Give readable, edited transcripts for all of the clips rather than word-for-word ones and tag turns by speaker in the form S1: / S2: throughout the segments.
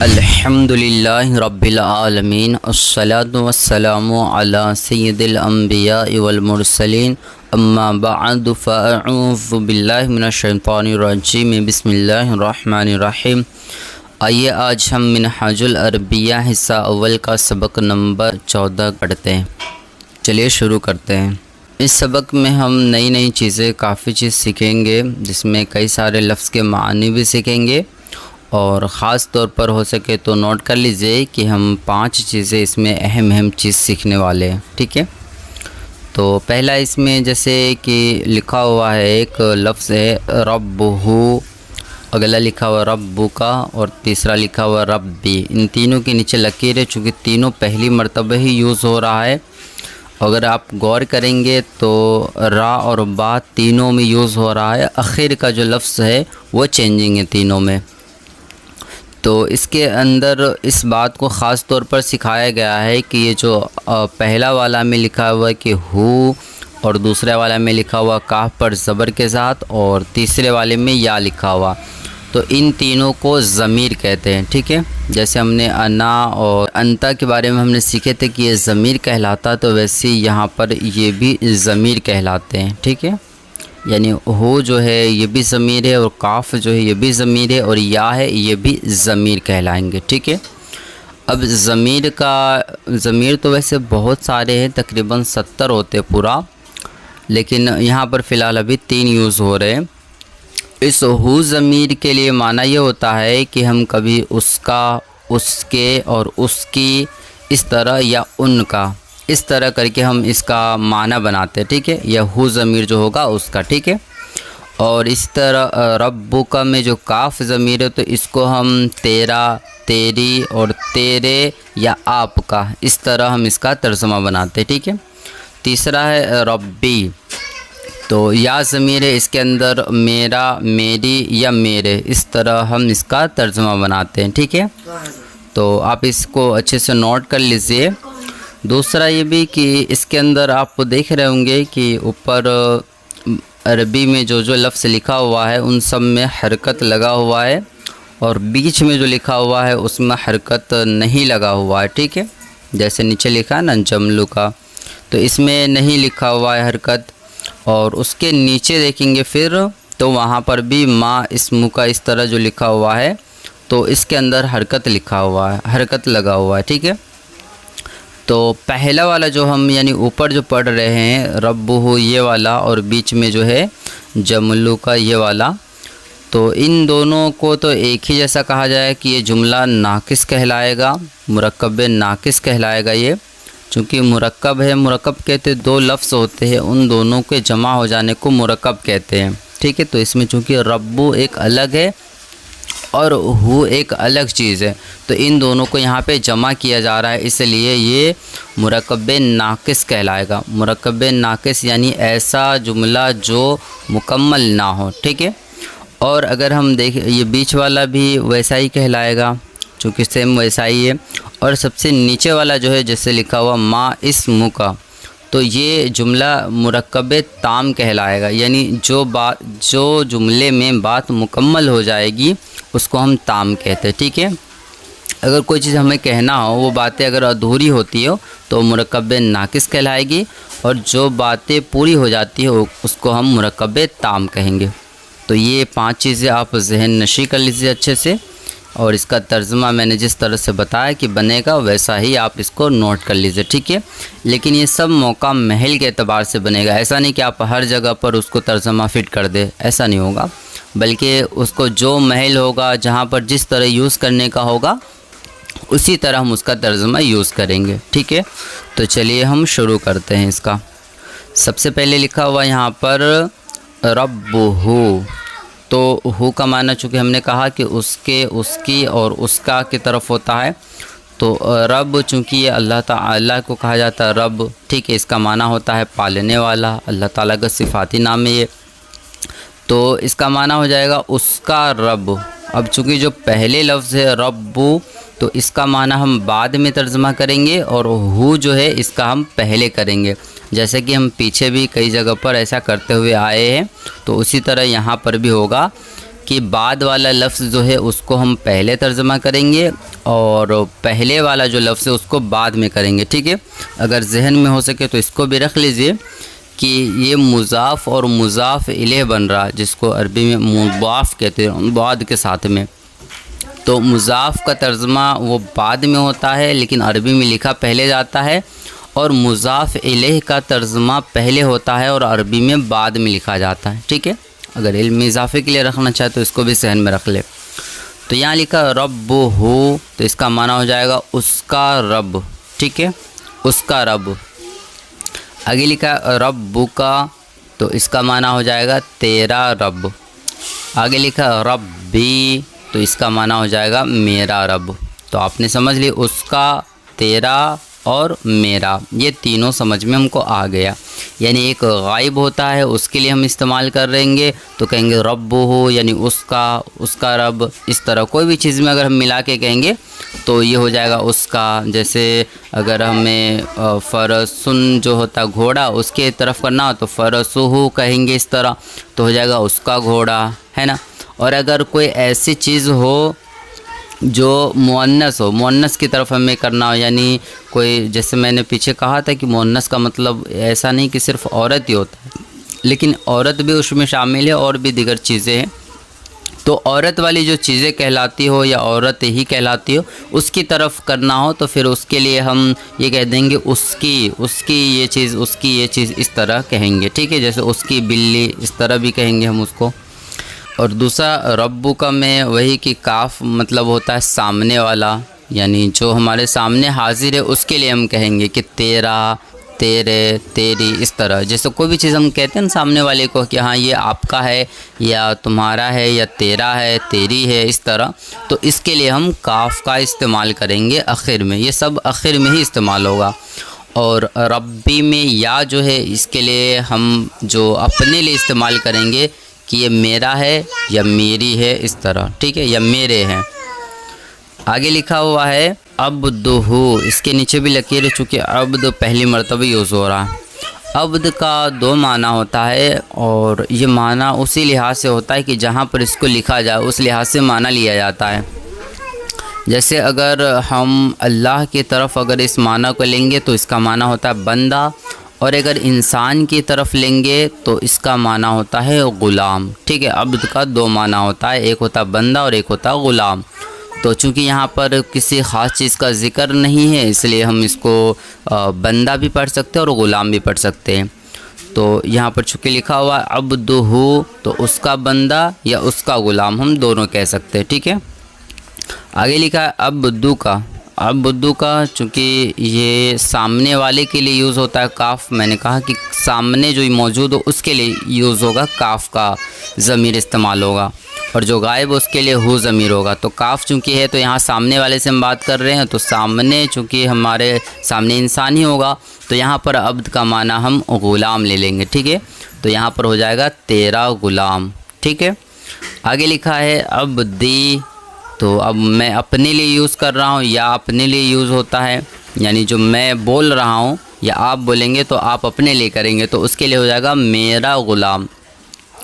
S1: الحمدللہ رب العالمین الصلاۃ والسلام علی سید الانبیاء والمرسلین اما بعد فاعوذ باللہ من الشیطان الرجیم بسم اللہ الرحمن الرحیم۔ آئیے آج ہم منہاج العربیہ حصہ اول کا سبق نمبر 14 پڑھتے ہیں۔ چلیے شروع کرتے ہیں۔ اس سبق میں ہم نئی چیزیں کافی چیز سیکھیں گے، جس میں کئی سارے لفظ کے معنی بھی سیکھیں گے، اور خاص طور پر ہو سکے تو نوٹ کر لیجئے کہ ہم 5 چیزیں اس میں اہم چیز سیکھنے والے ہیں، ٹھیک ہے۔ تو پہلا اس میں جیسے کہ لکھا ہوا ہے ایک لفظ ہے ربہ، اگلا لکھا ہوا ربو کا، اور تیسرا لکھا ہوا ربی۔ ان تینوں کے نیچے لکیر ہے، چونکہ تینوں پہلی مرتبہ ہی یوز ہو رہا ہے۔ اگر آپ غور کریں گے تو را اور با تینوں میں یوز ہو رہا ہے، آخر کا جو لفظ ہے وہ چینجنگ ہے تینوں میں۔ تو اس کے اندر اس بات کو خاص طور پر سکھایا گیا ہے کہ یہ جو پہلا والا میں لکھا ہوا ہے کہ ہو، اور دوسرے والا میں لکھا ہوا کاف پر زبر کے ساتھ، اور تیسرے والے میں یا لکھا ہوا، تو ان تینوں کو ضمیر کہتے ہیں، ٹھیک ہے۔ جیسے ہم نے انا اور انتا کے بارے میں ہم نے سیکھے تھے کہ یہ ضمیر کہلاتا، تو ویسے یہاں پر یہ بھی ضمیر کہلاتے ہیں، ٹھیک ہے۔ یعنی ہو جو ہے یہ بھی ضمیر ہے، اور کاف جو ہے یہ بھی ضمیر ہے، اور یا ہے یہ بھی ضمیر کہلائیں گے، ٹھیک ہے۔ اب ضمیر تو ویسے بہت سارے ہیں، تقریباً 70 ہوتے پورا، لیکن یہاں پر فی الحال ابھی 3 یوز ہو رہے ہیں۔ اس ہو ضمیر کے لیے معنی یہ ہوتا ہے کہ ہم کبھی اس کا، اس کے اور اس کی، اس طرح، یا ان کا، اس طرح کر کے ہم اس کا معنی بناتے ہیں، ٹھیک ہے۔ یا ہو ضمیر جو ہوگا اس کا، ٹھیک ہے۔ اور اس طرح ربک میں جو کاف ضمیر ہے تو اس کو ہم تیرا، تیری اور تیرے یا آپ کا، اس طرح ہم اس کا ترجمہ بناتے ہیں، ٹھیک ہے۔ تیسرا ہے ربی، تو یا ضمیر ہے، اس کے اندر میرا، میری یا میرے، اس طرح ہم اس کا ترجمہ بناتے ہیں، ٹھیک ہے۔ تو آپ اس کو اچھے سے نوٹ کر لیجئے۔ دوسرا یہ بھی کہ اس کے اندر آپ دیکھ رہے ہوں گے کہ اوپر عربی میں جو لفظ لکھا ہوا ہے ان سب میں حرکت لگا ہوا ہے، اور بیچ میں جو لکھا ہوا ہے اس میں حرکت نہیں لگا ہوا ہے، ٹھیک ہے۔ جیسے نیچے لکھا ہے نا جملو کا، تو اس میں نہیں لکھا ہوا ہے حرکت، اور اس کے نیچے دیکھیں گے پھر تو وہاں پر بھی ما اسم کا اس طرح جو لکھا ہوا ہے تو اس کے اندر حرکت لکھا ہوا ہے، حرکت لگا ہوا ہے، ٹھیک ہے۔ تو پہلا والا جو ہم یعنی اوپر جو پڑھ رہے ہیں ربہ یہ والا، اور بیچ میں جو ہے جملو کا یہ والا، تو ان دونوں کو تو ایک ہی جیسا کہا جائے کہ یہ جملہ ناقص کہلائے گا، مرکب ناقص کہلائے گا یہ، چونکہ مرکب ہے۔ مرکب کہتے 2 لفظ ہوتے ہیں، ان دونوں کے جمع ہو جانے کو مرکب کہتے ہیں، ٹھیک ہے۔ تو اس میں چونکہ ربو ایک الگ ہے اور ہو ایک الگ چیز ہے، تو ان دونوں کو یہاں پہ جمع کیا جا رہا ہے، اس لیے یہ مرکب ناقص کہلائے گا۔ مرکب ناقص یعنی ایسا جملہ جو مکمل نہ ہو، ٹھیک ہے۔ اور اگر ہم دیکھیں یہ بیچ والا بھی ویسا ہی کہلائے گا، چونکہ سیم ویسا ہی ہے۔ اور سب سے نیچے والا جو ہے جیسے لکھا ہوا ما اسم کا، تو یہ جملہ مرکب تام کہلائے گا، یعنی جو جملے میں بات مکمل ہو جائے گی اس کو ہم تام کہتے ہیں، ٹھیک ہے۔ اگر کوئی چیز ہمیں کہنا ہو، وہ باتیں اگر ادھوری ہوتی ہو تو مرکب ناقص کہلائے گی، اور جو باتیں پوری ہو جاتی ہو اس کو ہم مرکب تام کہیں گے۔ تو یہ 5 چیزیں آپ ذہن نشی کر لیجیے اچھے سے، اور اس کا ترجمہ میں نے جس طرح سے بتایا کہ بنے گا ویسا ہی آپ اس کو نوٹ کر لیجیے، ٹھیک ہے۔ لیکن یہ سب موقع محل کے اعتبار سے بنے گا، ایسا نہیں کہ آپ ہر جگہ پر اس کو ترجمہ فٹ کر دیں، ایسا نہیں ہوگا، بلکہ اس کو جو محل ہوگا، جہاں پر جس طرح یوز کرنے کا ہوگا اسی طرح ہم اس کا ترجمہ یوز کریں گے، ٹھیک ہے۔ تو چلیے ہم شروع کرتے ہیں اس کا۔ سب سے پہلے لکھا ہوا یہاں پر ربہ، تو ہو کا معنی چونکہ ہم نے کہا کہ اس کے، اس کی اور اس کا کی طرف ہوتا ہے، تو رب چونکہ یہ اللہ تعالیٰ کو کہا جاتا ہے رب، ٹھیک ہے۔ اس کا معنی ہوتا ہے پالنے والا، اللہ تعالیٰ کا صفاتی نام ہے یہ، تو اس کا معنی ہو جائے گا اس کا رب۔ اب چونکہ جو پہلے لفظ ہے ربو، تو اس کا معنی ہم بعد میں ترجمہ کریں گے، اور ہو جو ہے اس کا ہم پہلے کریں گے، جیسے کہ ہم پیچھے بھی کئی جگہ پر ایسا کرتے ہوئے آئے ہیں، تو اسی طرح یہاں پر بھی ہوگا کہ بعد والا لفظ جو ہے اس کو ہم پہلے ترجمہ کریں گے اور پہلے والا جو لفظ ہے اس کو بعد میں کریں گے، ٹھیک ہے۔ اگر ذہن میں ہو سکے تو اس کو بھی رکھ لیجئے کہ یہ مضاف اور مضاف الیہ بن رہا، جس کو عربی میں مضاف کہتے ہیں بعد کے ساتھ میں۔ تو مضاف کا ترجمہ وہ بعد میں ہوتا ہے لیکن عربی میں لکھا پہلے جاتا ہے، اور مضاف الیہ کا ترجمہ پہلے ہوتا ہے اور عربی میں بعد میں لکھا جاتا ہے، ٹھیک ہے۔ اگر علم اضافے کے لیے رکھنا چاہے تو اس کو بھی ذہن میں رکھ لے۔ تو یہاں لکھا رب ہو، تو اس کا معنی ہو جائے گا اس کا رب، ٹھیک ہے، اس کا رب۔ آگے لکھا رب کا، تو اس کا معنی ہو جائے گا تیرا رب۔ آگے لکھا ربی، تو اس کا معنی ہو جائے گا میرا رب۔ تو آپ نے سمجھ لی اس کا، تیرا اور میرا، یہ تینوں سمجھ میں ہم کو آ گیا۔ یعنی ایک غائب ہوتا ہے اس کے لیے ہم استعمال کر رہیں گے تو کہیں گے رب ہو، یعنی اس کا رب۔ اس طرح کوئی بھی چیز میں اگر ہم ملا کے کہیں گے تو یہ ہو جائے گا اس کا۔ جیسے اگر ہمیں فرسن جو ہوتا گھوڑا اس کے طرف کرنا ہو تو فرسہو کہیں گے، اس طرح تو ہو جائے گا اس کا گھوڑا، ہے نا۔ اور اگر کوئی ایسی چیز ہو جو مؤنث ہو، مؤنث کی طرف ہمیں کرنا ہو، یعنی کوئی، جیسے میں نے پیچھے کہا تھا کہ مؤنث کا مطلب ایسا نہیں کہ صرف عورت ہی ہوتا ہے، لیکن عورت بھی اس میں شامل ہے اور بھی دیگر چیزیں ہیں۔ تو عورت والی جو چیزیں کہلاتی ہو یا عورت ہی کہلاتی ہو اس کی طرف کرنا ہو تو پھر اس کے لیے ہم یہ کہہ دیں گے اس کی یہ چیز، اس کی یہ چیز، اس طرح کہیں گے، ٹھیک ہے۔ جیسے اس کی بلی، اس طرح بھی کہیں گے ہم اس کو۔ اور دوسرا ربو کا میں وہی کہ کاف مطلب ہوتا ہے سامنے والا، یعنی جو ہمارے سامنے حاضر ہے اس کے لیے ہم کہیں گے کہ تیرا، تیرے، تیری، اس طرح۔ جیسے کوئی بھی چیز ہم کہتے ہیں نا سامنے والے کو کہ ہاں یہ آپ کا ہے یا تمہارا ہے یا تیرا ہے، تیری ہے، اس طرح، تو اس کے لیے ہم کاف کا استعمال کریں گے آخر میں۔ یہ سب آخر میں ہی استعمال ہوگا۔ اور ربی میں یا جو ہے اس کے لیے ہم جو اپنے لیے استعمال کریں گے کہ یہ میرا ہے یا میری ہے، اس طرح، ٹھیک ہے، یا میرے ہیں۔ آگے لکھا ہوا ہے عبدہو، اس کے نیچے بھی لکیر ہے چونکہ عبد پہلی مرتبہ یوز ہو رہا ہے۔ عبد کا دو معنی ہوتا ہے اور یہ معنی اسی لحاظ سے ہوتا ہے کہ جہاں پر اس کو لکھا جائے اس لحاظ سے معنی لیا جاتا ہے۔ جیسے اگر ہم اللہ کی طرف اگر اس معنی کو لیں گے تو اس کا معنی ہوتا ہے بندہ، اور اگر انسان کی طرف لیں گے تو اس کا معنی ہوتا ہے غلام، ٹھیک ہے۔ عبد کا دو معنی ہوتا ہے، ایک ہوتا ہے بندہ اور ایک ہوتا ہے غلام۔ تو چونکہ یہاں پر کسی خاص چیز کا ذکر نہیں ہے اس لیے ہم اس کو بندہ بھی پڑھ سکتے ہیں اور غلام بھی پڑھ سکتے ہیں۔ تو یہاں پر چونکہ لکھا ہوا ہے عبدہو، تو اس کا بندہ یا اس کا غلام ہم دونوں کہہ سکتے ہیں، ٹھیک ہے۔ آگے لکھا ہے عبدو کا۔ عبدو کا چونکہ یہ سامنے والے کے لیے یوز ہوتا ہے کاف، میں نے کہا کہ سامنے جو موجود ہو اس کے لیے یوز ہوگا، کاف کا ضمیر استعمال ہوگا، اور جو غائب اس کے لیے ہو ضمیر ہوگا۔ تو کاف چونکہ ہے تو یہاں سامنے والے سے ہم بات کر رہے ہیں، تو سامنے چونکہ ہمارے سامنے انسان ہی ہوگا تو یہاں پر عبد کا معنی ہم غلام لے لیں گے، ٹھیک ہے۔ تو یہاں پر ہو جائے گا تیرا غلام، ٹھیک ہے۔ آگے لکھا ہے عبدی، تو اب میں اپنے لیے یوز کر رہا ہوں یا اپنے لیے یوز ہوتا ہے، یعنی جو میں بول رہا ہوں یا آپ بولیں گے تو آپ اپنے لیے کریں گے تو اس کے لیے ہو جائے گا میرا غلام۔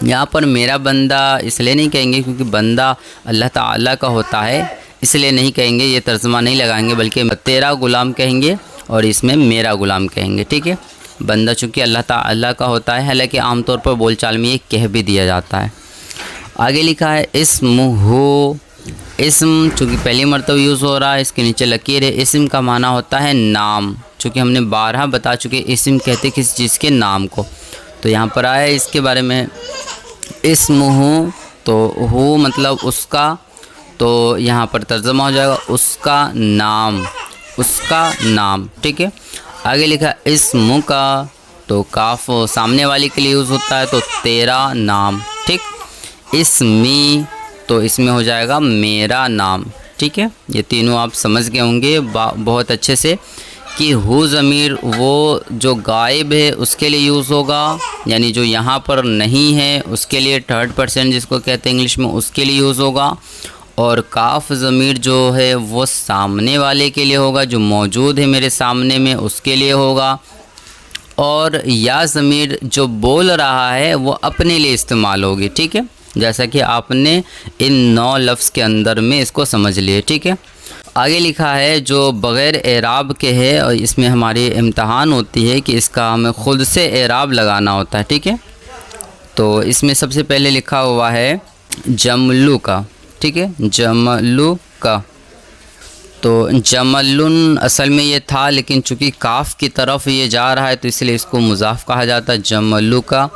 S1: یہاں پر میرا بندہ اس لیے نہیں کہیں گے کیونکہ بندہ اللہ تعالیٰ کا ہوتا ہے، اس لیے نہیں کہیں گے، یہ ترجمہ نہیں لگائیں گے، بلکہ تیرا غلام کہیں گے اور اس میں میرا غلام کہیں گے، ٹھیک ہے۔ بندہ چونکہ اللہ تعالیٰ کا ہوتا ہے، حالانکہ عام طور پر بول چال میں یہ کہہ بھی دیا جاتا ہے۔ آگے لکھا ہے اسم ہو، اسم چونکہ پہلی مرتبہ یوز ہو رہا ہے، اس کے نیچے لکیر ہے۔ اسم کا معنی ہوتا ہے نام، چونکہ ہم نے بارہا بتا چکے اسم کہتے کسی چیز کے نام کو، تو یہاں پر آیا اس کے بارے میں اسم ہو، تو ہو مطلب اس کا، تو یہاں پر ترجمہ ہو جائے گا اس کا نام، اس کا نام، ٹھیک ہے۔ آگے لکھا اسم کا، تو کاف سامنے والی کے لیے یوز ہوتا ہے تو تیرا نام، ٹھیک۔ اسمی، تو اس میں ہو جائے گا میرا نام، ٹھیک ہے۔ یہ تینوں آپ سمجھ گئے ہوں گے بہت اچھے سے کہ ہو ضمیر وہ جو غائب ہے اس کے لیے یوز ہوگا، یعنی جو یہاں پر نہیں ہے اس کے لیے تھرڈ پرسن جس کو کہتے ہیں انگلش میں، اس کے لیے یوز ہوگا، اور کاف ضمیر جو ہے وہ سامنے والے کے لیے ہوگا، جو موجود ہے میرے سامنے میں اس کے لیے ہوگا، اور یا ضمیر جو بول رہا ہے وہ اپنے لیے استعمال ہوگی، ٹھیک ہے۔ جیسا کہ آپ نے ان 9 لفظ کے اندر میں اس کو سمجھ لیے، ٹھیک ہے۔ آگے لکھا ہے جو بغیر اعراب کے ہے اور اس میں ہماری امتحان ہوتی ہے کہ اس کا ہمیں خود سے اعراب لگانا ہوتا ہے، ٹھیک ہے۔ تو اس میں سب سے پہلے لکھا ہوا ہے جملو کا، ٹھیک ہے، جملو کا۔ تو جملن اصل میں یہ تھا، لیکن چونکہ کاف کی طرف یہ جا رہا ہے تو اس لیے اس کو مضاف کہا جاتا ہے، جملو کا۔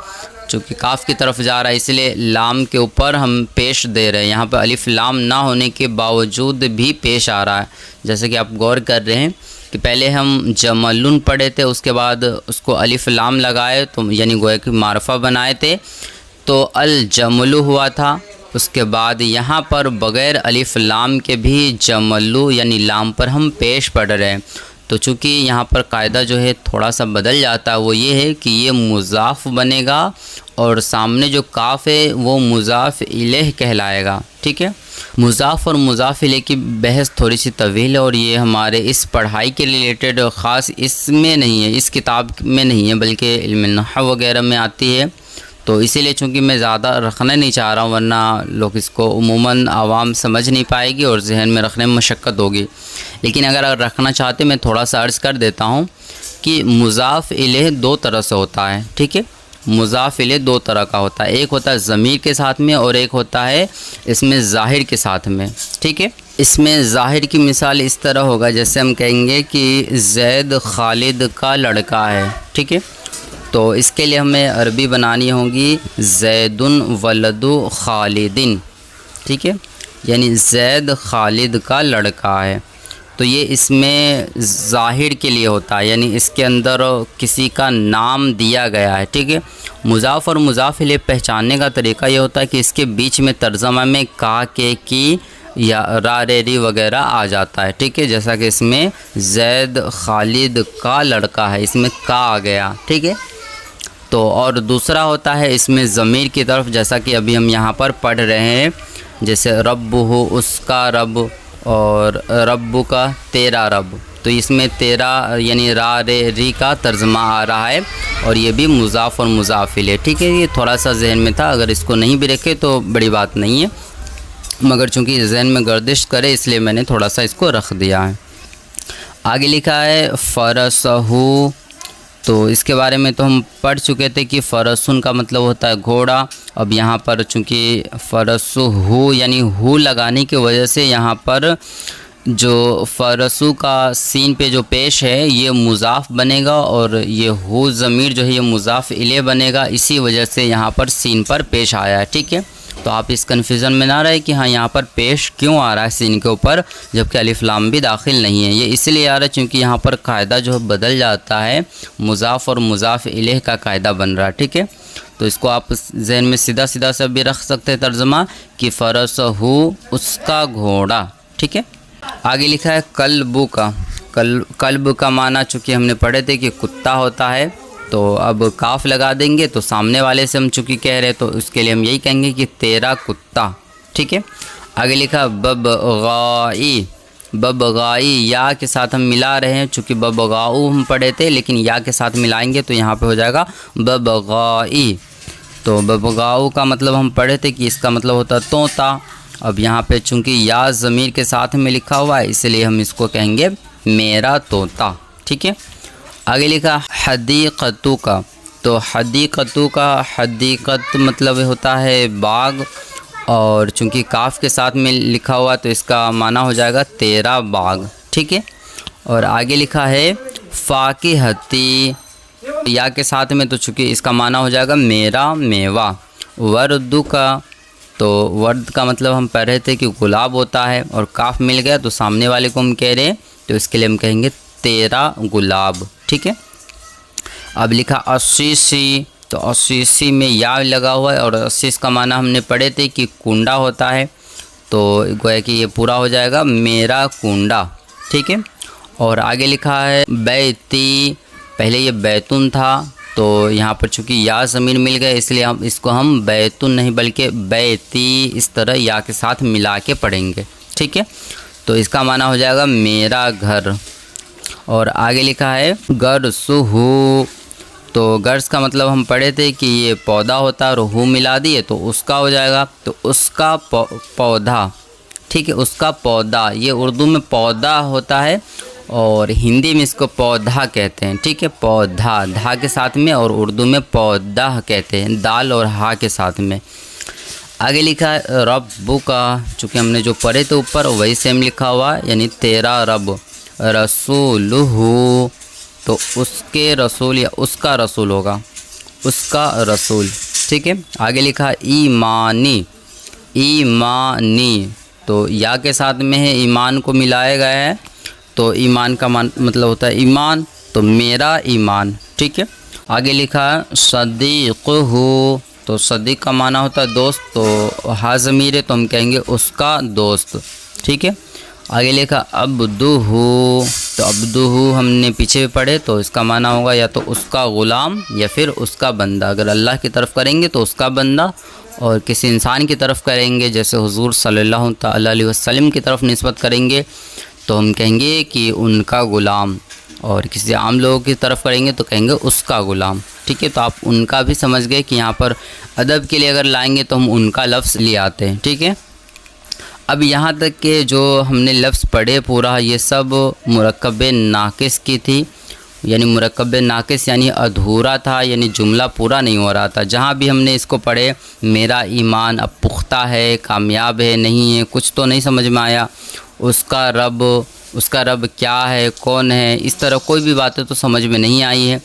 S1: چونکہ کاف کی طرف جا رہا ہے اس لیے لام کے اوپر ہم پیش دے رہے ہیں، یہاں پہ الف لام نہ ہونے کے باوجود بھی پیش آ رہا ہے، جیسے کہ آپ غور کر رہے ہیں کہ پہلے ہم جملن پڑھے تھے، اس کے بعد اس کو الف لام لگائے تو یعنی گویا کہ معرفہ بنائے تھے تو الجملو ہوا تھا۔ اس کے بعد یہاں پر بغیر الف لام کے بھی جملو یعنی لام پر ہم پیش پڑھ رہے ہیں، تو چونکہ یہاں پر قاعدہ جو ہے تھوڑا سا بدل جاتا ہے، وہ یہ ہے کہ یہ مضاف بنے گا اور سامنے جو کاف ہے وہ مضاف الیہ کہلائے گا، ٹھیک ہے۔ مضاف اور مضاف الیہ کی بحث تھوڑی سی طویل ہے اور یہ ہمارے اس پڑھائی کے ریلیٹڈ خاص اس میں نہیں ہے، اس کتاب میں نہیں ہے، بلکہ علم نحو وغیرہ میں آتی ہے، تو اسی لیے چونکہ میں زیادہ رکھنا نہیں چاہ رہا ہوں، ورنہ لوگ اس کو عموماً عوام سمجھ نہیں پائے گی اور ذہن میں رکھنے میں مشقت ہوگی۔ لیکن اگر رکھنا چاہتے میں تھوڑا سا عرض کر دیتا ہوں کہ مضاف الیہ 2 طرح سے ہوتا ہے، ٹھیک ہے۔ مضاف الیہ 2 طرح کا ہوتا ہے، ایک ہوتا ہے ضمیر کے ساتھ میں اور ایک ہوتا ہے اس میں ظاہر کے ساتھ میں، ٹھیک ہے۔ اس میں ظاہر کی مثال اس طرح ہوگا جیسے ہم کہیں گے کہ زید خالد کا لڑکا ہے، ٹھیک ہے۔ تو اس کے لیے ہمیں عربی بنانی ہوگی زید ولد خالدن، ٹھیک ہے، یعنی زید خالد کا لڑکا ہے۔ تو یہ اس میں ظاہر کے لیے ہوتا ہے، یعنی اس کے اندر کسی کا نام دیا گیا ہے، ٹھیک ہے۔ مضاف اور مضاف الیہ پہچاننے کا طریقہ یہ ہوتا ہے کہ اس کے بیچ میں ترجمہ میں کا، کے، کی یا را، رے، ری وغیرہ آ جاتا ہے، ٹھیک ہے۔ جیسا کہ اس میں زید خالد کا لڑکا ہے، اس میں کا آ گیا، ٹھیک ہے۔ تو اور دوسرا ہوتا ہے اس میں ضمیر کی طرف، جیسا کہ ابھی ہم یہاں پر پڑھ رہے ہیں، جیسے رب ہو اس کا رب اور رب کا تیرا رب، تو اس میں تیرا یعنی را، رے، ری کا ترجمہ آ رہا ہے اور یہ بھی مضاف اور مضاف الیہ، ٹھیک ہے۔ یہ تھوڑا سا ذہن میں تھا، اگر اس کو نہیں بھی رکھے تو بڑی بات نہیں ہے، مگر چونکہ ذہن میں گردش کرے اس لیے میں نے تھوڑا سا اس کو رکھ دیا ہے۔ آگے لکھا ہے فرسہو، تو اس کے بارے میں تو ہم پڑھ چکے تھے کہ فرسن کا مطلب ہوتا ہے گھوڑا۔ اب یہاں پر چونکہ فرسو ہو یعنی ہو لگانے کی وجہ سے یہاں پر جو فرسو کا سین پہ جو پیش ہے یہ مضاف بنے گا اور یہ ہو ضمیر جو ہے یہ مضاف الیہ بنے گا، اسی وجہ سے یہاں پر سین پر پیش آیا ہے، ٹھیک ہے۔ تو آپ اس کنفیوژن میں نہ رہے کہ ہاں یہاں پر پیش کیوں آ رہا ہے سین کے اوپر جبکہ الف لام بھی داخل نہیں ہے، یہ اس لیے آ رہا ہے چونکہ یہاں پر قاعدہ جو بدل جاتا ہے، مضاف اور مضاف الیہ کا قاعدہ بن رہا ہے، ٹھیک ہے۔ تو اس کو آپ ذہن میں سیدھا سیدھا سا بھی رکھ سکتے ہیں ترجمہ کہ فرسہو اس کا گھوڑا، ٹھیک ہے۔ آگے لکھا ہے کلبو کا، کلب کا معنی چونکہ ہم نے پڑھے تھے کہ کتا ہوتا ہے، تو اب کاف لگا دیں گے تو سامنے والے سے ہم چونکہ کہہ رہے تو اس کے لیے ہم یہی کہیں گے کہ تیرا کتا، ٹھیک ہے۔ آگے لکھا ببغائی، ببغائی یا کے ساتھ ہم ملا رہے ہیں، چونکہ ببغاؤ ہم پڑھے تھے لیکن یا کے ساتھ ملائیں گے تو یہاں پہ ہو جائے گا ببغائی۔ تو ببغاؤ کا مطلب ہم پڑھے تھے کہ اس کا مطلب ہوتا ہے طوطا، اب یہاں پہ چونکہ یا ضمیر کے ساتھ میں لکھا ہوا ہے اس لیے ہم اس کو کہیں گے میرا طوطا، ٹھیک ہے۔ آگے لکھا حدیقتو کا، تو حدیقتو کا حدیقت مطلب ہوتا ہے باغ، اور چونکہ کاف کے ساتھ میں لکھا ہوا تو اس کا معنی ہو جائے گا تیرا باغ، ٹھیک ہے۔ اور آگے لکھا ہے فاکہتی، یا کے ساتھ میں تو چونکہ اس کا معنی ہو جائے گا میرا میوہ۔ وردو کا، تو ورد کا مطلب ہم پڑھ رہے تھے کہ گلاب ہوتا ہے اور کاف مل گیا تو سامنے والے کو ہم کہہ رہے ہیں تو اس کے لیے ہم کہیں گے تیرا گلاب، ٹھیک ہے۔ اب لکھا عصیصی، تو عصیصی میں یا لگا ہوا ہے اور عصیص کا معنی ہم نے پڑھے تھے کہ کنڈا ہوتا ہے، تو گویا کہ یہ پورا ہو جائے گا میرا کنڈا، ٹھیک ہے۔ اور آگے لکھا ہے بیتی، پہلے یہ بیتن تھا تو یہاں پر چونکہ یا ضمیر مل گئے اس لیے اس کو ہم بیتن نہیں بلکہ بیتی اس طرح یا کے ساتھ ملا کے پڑھیں گے، ٹھیک ہے۔ تو اس کا معنی ہو جائے گا میرا گھر۔ اور آگے لکھا ہے گرسہو، تو غرض کا مطلب ہم پڑھے تھے کہ یہ پودا ہوتا ہے اور ہو ملا دیے تو اس کا ہو جائے گا، تو اس کا پودا، ٹھیک ہے، اس کا پودا، یہ اردو میں پودا ہوتا ہے اور ہندی میں اس کو پودا کہتے ہیں، ٹھیک ہے، پودا دھا کے ساتھ میں، اور اردو میں پودا کہتے ہیں دال اور ہا کے ساتھ میں۔ آگے لکھا ہے ربو کا، چونکہ ہم نے جو پڑھے تھے اوپر وہی سیم لکھا ہوا، یعنی تیرا رب، رسولہ، تو اس کے رسول یا اس کا رسول ہوگا، اس کا رسول، ٹھیک ہے۔ آگے لکھا ایمانی، ایمانی تو یا کے ساتھ میں ہے، ایمان کو ملایا گیا ہے، تو ایمان کا مطلب ہوتا ہے ایمان، تو میرا ایمان، ٹھیک ہے۔ آگے لکھا ہے صدیق ہو، تو صدیق کا معنی ہوتا ہے دوست، تو ہا ضمیر ہے تو ہم کہیں گے اس کا دوست، ٹھیک ہے۔ آگے لکھا عبدہ، تو عبدہ ہم نے پیچھے بھی پڑھے، تو اس کا معنی ہوگا یا تو اس کا غلام یا پھر اس کا بندہ۔ اگر اللہ کی طرف کریں گے تو اس کا بندہ، اور کسی انسان کی طرف کریں گے جیسے حضور صلی اللہ تعالی علیہ وسلم کی طرف نسبت کریں گے تو ہم کہیں گے کہ ان کا غلام، اور کسی عام لوگوں کی طرف کریں گے تو کہیں گے اس کا غلام، ٹھیک ہے۔ تو آپ ان کا بھی سمجھ گئے کہ یہاں پر ادب کے لیے اگر لائیں گے تو ہم ان کا لفظ لے آتے ہیں، ٹھیک ہے۔ اب یہاں تک کہ جو ہم نے لفظ پڑھے پورا، یہ سب مرکب ناقص کی تھی، یعنی مرکب ناقص یعنی ادھورا تھا، یعنی جملہ پورا نہیں ہو رہا تھا۔ جہاں بھی ہم نے اس کو پڑھے، میرا ایمان اب پختہ ہے، کامیاب ہے، نہیں ہے، کچھ تو نہیں سمجھ میں آیا، اس کا رب کیا ہے، کون ہے، اس طرح کوئی بھی باتیں تو سمجھ میں نہیں آئی ہے۔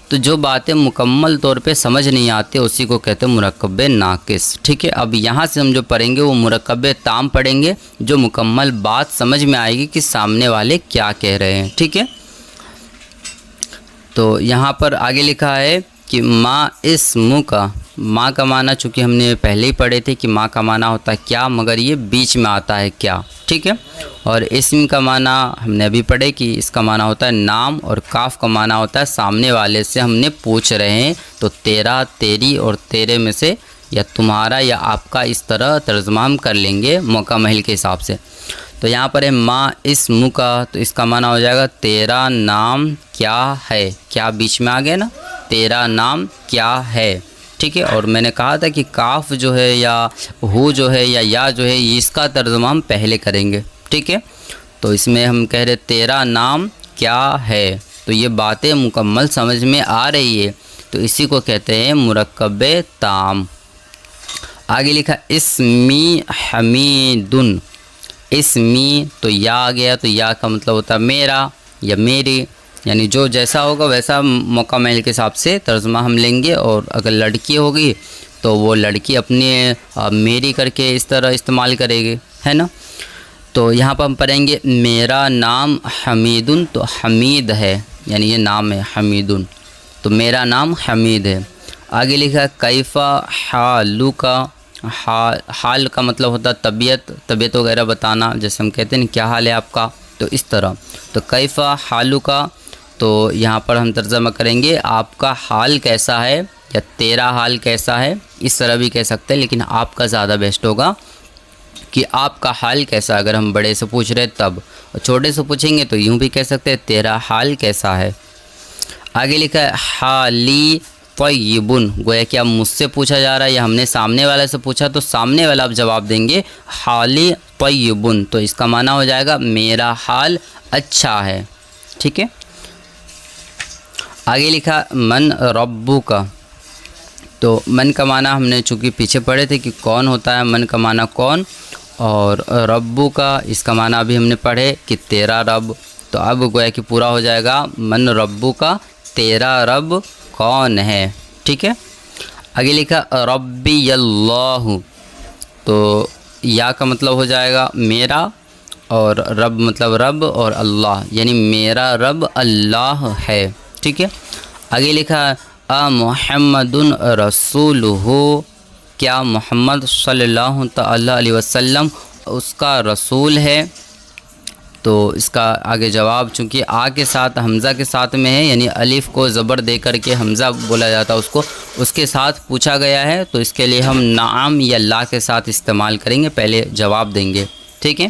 S1: تو جو باتیں مکمل طور پہ سمجھ نہیں آتے اسی کو کہتے ہیں مرکب ناقص، ٹھیک ہے۔ اب یہاں سے ہم جو پڑھیں گے وہ مرکب تام پڑھیں گے، جو مکمل بات سمجھ میں آئے گی کہ سامنے والے کیا کہہ رہے ہیں، ٹھیک ہے۔ تو یہاں پر آگے لکھا ہے کہ ما اسم کا، ماں کا معنی چونکہ ہم نے پہلے ہی پڑھے تھے کہ ماں کا معنی ہوتا ہے کیا، مگر یہ بیچ میں آتا ہے کیا، ٹھیک ہے۔ اور اسم کا معنی ہم نے ابھی پڑھے کہ اس کا معنی ہوتا ہے نام، اور کاف کا معنی ہوتا ہے سامنے والے سے ہم نے پوچھ رہے ہیں، تو تیرا، تیری اور تیرے میں سے، یا تمہارا یا آپ کا، اس طرح ترجمہ ہم کر لیں گے موقع محل کے حساب سے۔ تو یہاں پر ہے ما اسم کا، تو اس کا معنی ہو جائے گا تیرا نام کیا ہے، کیا بیچ میں آ گیا نا، تیرا نام کیا ہے، ٹھیک ہے۔ اور میں نے کہا تھا کہ کاف جو ہے یا ہو جو ہے یا جو ہے اس کا ترجمہ ہم پہلے کریں گے، ٹھیک ہے۔ تو اس میں ہم کہہ رہے تیرا نام کیا ہے، تو یہ باتیں مکمل سمجھ میں آ رہی ہے، تو اسی کو کہتے ہیں مرکب تام۔ آگے لکھا اسمی حمیدن، اسمی تو یا آ گیا، تو یا کا مطلب ہوتا ہے میرا یا میری، یعنی جو جیسا ہوگا ویسا موقع محل کے حساب سے ترجمہ ہم لیں گے۔ اور اگر لڑکی ہوگی تو وہ لڑکی اپنے میری کر کے اس طرح استعمال کرے گی، ہے نا۔ تو یہاں پر ہم پڑھیں گے میرا نام حمیدن، تو حمید ہے، یعنی یہ نام ہے حمیدن، تو میرا نام حمید ہے۔ آگے لکھا کیفا حالک، حال کا مطلب ہوتا ہے طبیعت وغیرہ بتانا، جیسے ہم کہتے ہیں کیا حال ہے آپ کا، تو اس طرح۔ تو کیفا حالک، تو یہاں پر ہم ترجمہ کریں گے آپ کا حال کیسا ہے، یا تیرا حال کیسا ہے، اس طرح بھی کہہ سکتے ہیں، لیکن آپ کا زیادہ بیسٹ ہوگا کہ آپ کا حال کیسا، اگر ہم بڑے سے پوچھ رہے تب، اور چھوٹے سے پوچھیں گے تو یوں بھی کہہ سکتے ہیں تیرا حال کیسا ہے۔ آگے لکھا ہے حالی طیبن، گویا کہ اب مجھ سے پوچھا جا رہا ہے یا ہم نے سامنے والے سے پوچھا، تو سامنے والا اب جواب دیں گے حالی طیبن، تو اس کا معنی ہو جائے گا میرا حال اچھا ہے، ٹھیک ہے۔ آگے لکھا من ربو کا، تو من کا معنی ہم نے چونکہ پیچھے پڑھے تھے کہ کون ہوتا ہے، من کا معنی کون، اور ربو کا اس کا معنی ابھی ہم نے پڑھے کہ تیرا رب، تو اب گویا کہ پورا ہو جائے گا من ربو کا، تیرا رب کون ہے، ٹھیک ہے۔ آگے لکھا ربی اللہ، تو یا کا مطلب ہو جائے گا میرا، اور رب مطلب رب، اور اللہ یعنی میرا رب اللہ ہے، ٹھیک ہے۔ آگے لکھا محمد رسول ہو، کیا محمد صلی اللہ تعالی علیہ وسلم اس کا رسول ہے، تو اس کا آگے جواب چونکہ آ کے ساتھ حمزہ کے ساتھ میں ہے، یعنی الف کو زبر دے کر کے حمزہ بولا جاتا ہے اس کو، اس کے ساتھ پوچھا گیا ہے، تو اس کے لیے ہم نعم یا لا کے ساتھ استعمال کریں گے، پہلے جواب دیں گے، ٹھیک ہے۔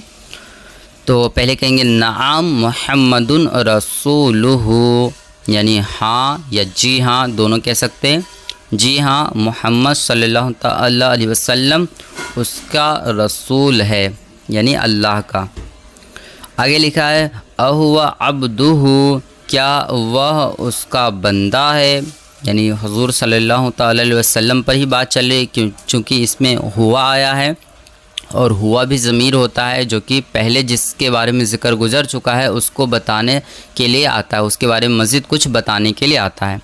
S1: تو پہلے کہیں گے نعم محمد رسولہ، یعنی ہاں یا جی ہاں دونوں کہہ سکتے ہیں. جی ہاں محمد صلی اللہ تعالی علیہ وسلم اس کا رسول ہے یعنی اللہ کا. آگے لکھا ہے اہو عبدہ، کیا وہ اس کا بندہ ہے، یعنی حضور صلی اللہ تعالی علیہ وسلم پر ہی بات چل رہی ہے چونکہ اس میں ہوا آیا ہے، اور ہوا بھی ضمیر ہوتا ہے جو کہ پہلے جس کے بارے میں ذکر گزر چکا ہے اس کو بتانے کے لیے آتا ہے، اس کے بارے میں مزید کچھ بتانے کے لیے آتا ہے.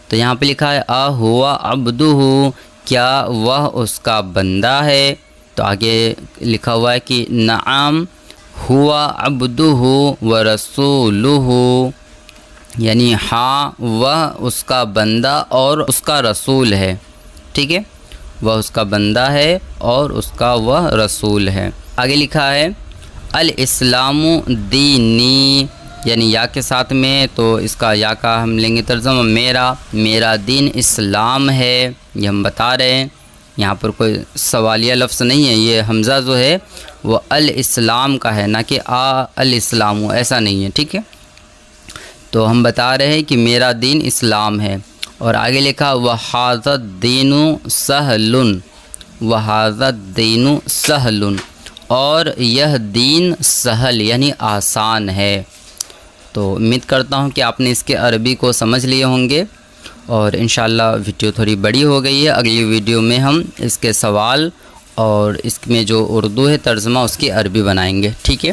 S1: تو یہاں پہ لکھا ہے اہو عبدہ، کیا وہ اس کا بندہ ہے. تو آگے لکھا ہوا ہے کہ نعم ہوا عبدہ و رسولہ، یعنی ہاں وہ اس کا بندہ اور اس کا رسول ہے. ٹھیک ہے، وہ اس کا بندہ ہے اور اس کا وہ رسول ہے. آگے لکھا ہے الاسلام دینی، یعنی یا کے ساتھ میں، تو اس کا یا کا ہم لیں گے ترجمہ میرا دین اسلام ہے. یہ ہم بتا رہے ہیں، یہاں پر کوئی سوالیہ لفظ نہیں ہے، یہ حمزہ جو ہے وہ الاسلام کا ہے، نہ کہ الاسلام، ایسا نہیں ہے. ٹھیک ہے، تو ہم بتا رہے ہیں کہ میرا دین اسلام ہے. اور آگے لکھا وَهَذَا الدِّينُ سَهْلٌ، وَهَذَا الدِّينُ سَهْلٌ، اور یہ دین سہل یعنی آسان ہے. تو امید کرتا ہوں کہ آپ نے اس کے عربی کو سمجھ لیے ہوں گے، اور انشاءاللہ ویڈیو تھوڑی بڑی ہو گئی ہے. اگلی ویڈیو میں ہم اس کے سوال اور اس میں جو اردو ہے ترجمہ اس کی عربی بنائیں گے. ٹھیک ہے،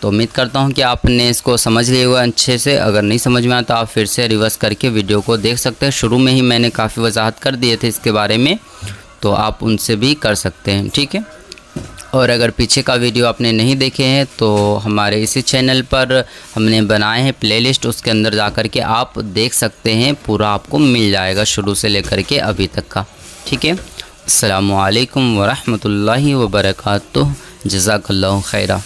S1: تو امید کرتا ہوں کہ آپ نے اس کو سمجھ لیا ہوا اچھے سے. اگر نہیں سمجھ میں آیا تو آپ پھر سے ریورس کر کے ویڈیو کو دیکھ سکتے ہیں. شروع میں ہی میں نے کافی وضاحت کر دیے تھے اس کے بارے میں، تو آپ ان سے بھی کر سکتے ہیں. ٹھیک ہے، اور اگر پیچھے کا ویڈیو آپ نے نہیں دیکھے ہیں تو ہمارے اسی چینل پر ہم نے بنائے ہیں پلے لسٹ، اس کے اندر جا کر کے آپ دیکھ سکتے ہیں، پورا آپ کو مل جائے گا شروع سے لے کر کے ابھی تک کا. ٹھیک ہے، السلام علیکم ورحمۃ اللہ وبرکاتہ. جزاک اللہ خیرہ.